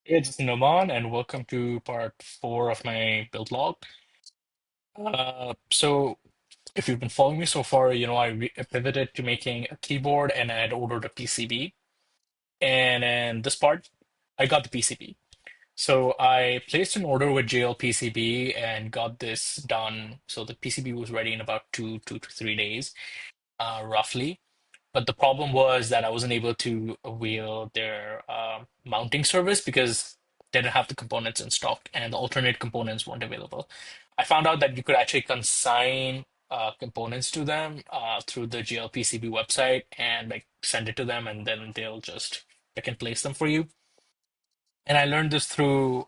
It's Noman, and welcome to part four of my build log. So, if you've been following me so far, I pivoted to making a keyboard and I had ordered a PCB. And in this part, I got the PCB. So, I placed an order with JL PCB and got this done. So, the PCB was ready in about two to 3 days, roughly. But the problem was that I wasn't able to avail their mounting service because they didn't have the components in stock and the alternate components weren't available. I found out that you could actually consign components to them through the GLPCB website and like send it to them, and then they'll just pick and place them for you. And I learned this through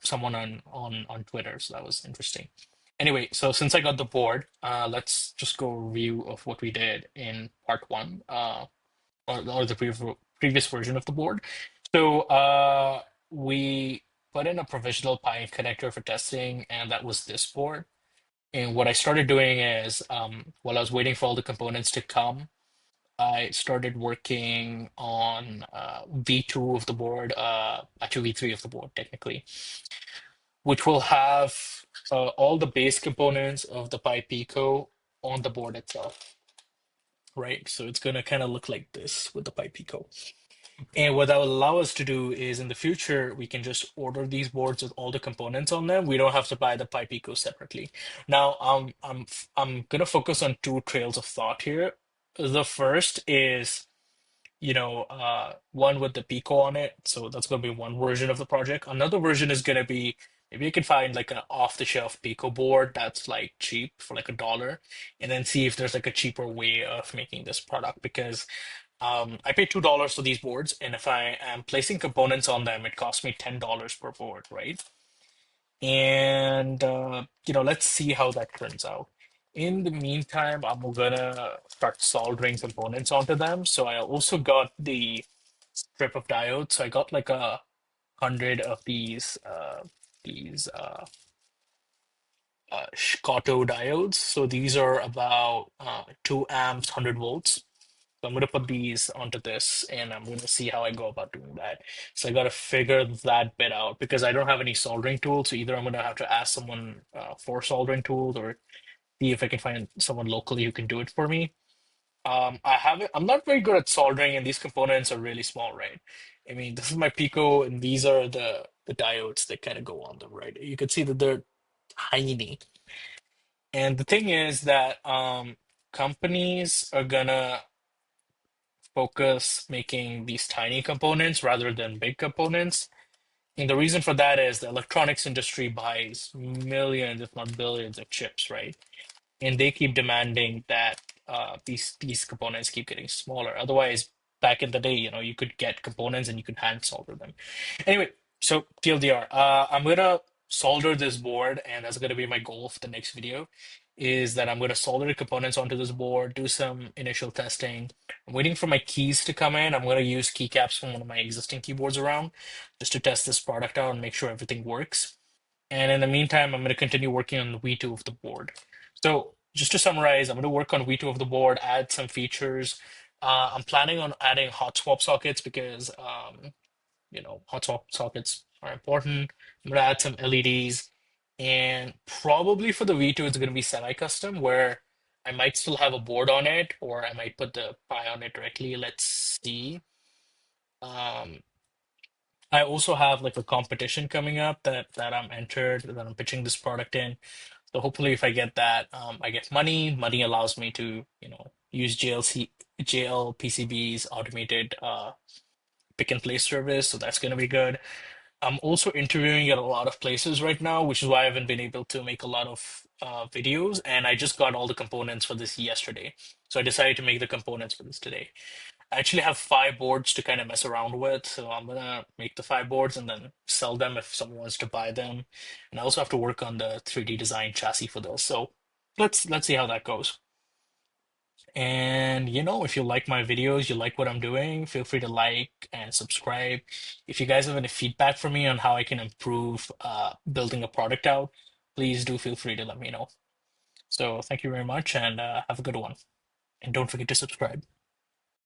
someone on Twitter, so that was interesting. Anyway, so since I got the board, let's just go review of what we did in part one. Or the previous version of the board. So we put in a provisional Pi connector for testing, and that was this board. And what I started doing is, while I was waiting for all the components to come, I started working on V2 of the board, actually V3 of the board, technically, which will have all the base components of the Pi Pico on the board itself, right? So it's going to kind of look like this with the Pi Pico. And what that will allow us to do is in the future, we can just order these boards with all the components on them. We don't have to buy the PiPico separately. Now, I'm gonna focus on two trails of thought here. The first is, one with the Pico on it. So that's gonna be one version of the project. Another version is gonna be maybe you can find like an off-the-shelf Pico board that's like cheap for like $1, and then see if there's like a cheaper way of making this product because I pay $2 for these boards, and if I am placing components on them, it costs me $10 per board, right? And let's see how that turns out. In the meantime, I'm gonna start soldering components onto them. So I also got the strip of diodes. So I got like 100 of these Schottto diodes. So these are about 2 amps, 100 volts. So I'm going to put these onto this and I'm going to see how I go about doing that. So I got to figure that bit out because I don't have any soldering tools. So either I'm going to have to ask someone for soldering tools or see if I can find someone locally who can do it for me. I haven't, I'm not very good at soldering and these components are really small, right? I mean, this is my Pico and these are the diodes that kind of go on them, right? You can see that they're tiny. And the thing is that companies are gonna focus making these tiny components rather than big components. And the reason for that is the electronics industry buys millions, if not billions, of chips, right? And they keep demanding that these components keep getting smaller. Otherwise, back in the day, you could get components and you could hand solder them. Anyway, so TLDR, I'm gonna solder this board, and that's gonna be my goal for the next video, is that I'm gonna solder the components onto this board, do some initial testing. I'm waiting for my keys to come in. I'm gonna use keycaps from one of my existing keyboards around just to test this product out and make sure everything works. And in the meantime, I'm gonna continue working on the V2 of the board. So just to summarize, I'm gonna work on V2 of the board, add some features. I'm planning on adding hot swap sockets because hot sockets are important. I'm gonna add some LEDs, and probably for the V2, it's gonna be semi-custom where I might still have a board on it, or I might put the Pi on it directly. Let's see. Um, I also have like a competition coming up that I'm entered, that I'm pitching this product in. So hopefully, if I get that, I get money. Money allows me to, use JLPCB's automated pick and place service. So that's going to be good. I'm also interviewing at a lot of places right now, which is why I haven't been able to make a lot of videos. And I just got all the components for this yesterday. So I decided to make the components for this today. I actually have 5 boards to kind of mess around with. So I'm gonna make the 5 boards and then sell them if someone wants to buy them. And I also have to work on the 3D design chassis for those. So let's see how that goes. And if you like my videos, you like what I'm doing, feel free to like and subscribe. If you guys have any feedback for me on how I can improve building a product out, please do feel free to let me know. So thank you very much and have a good one. And don't forget to subscribe.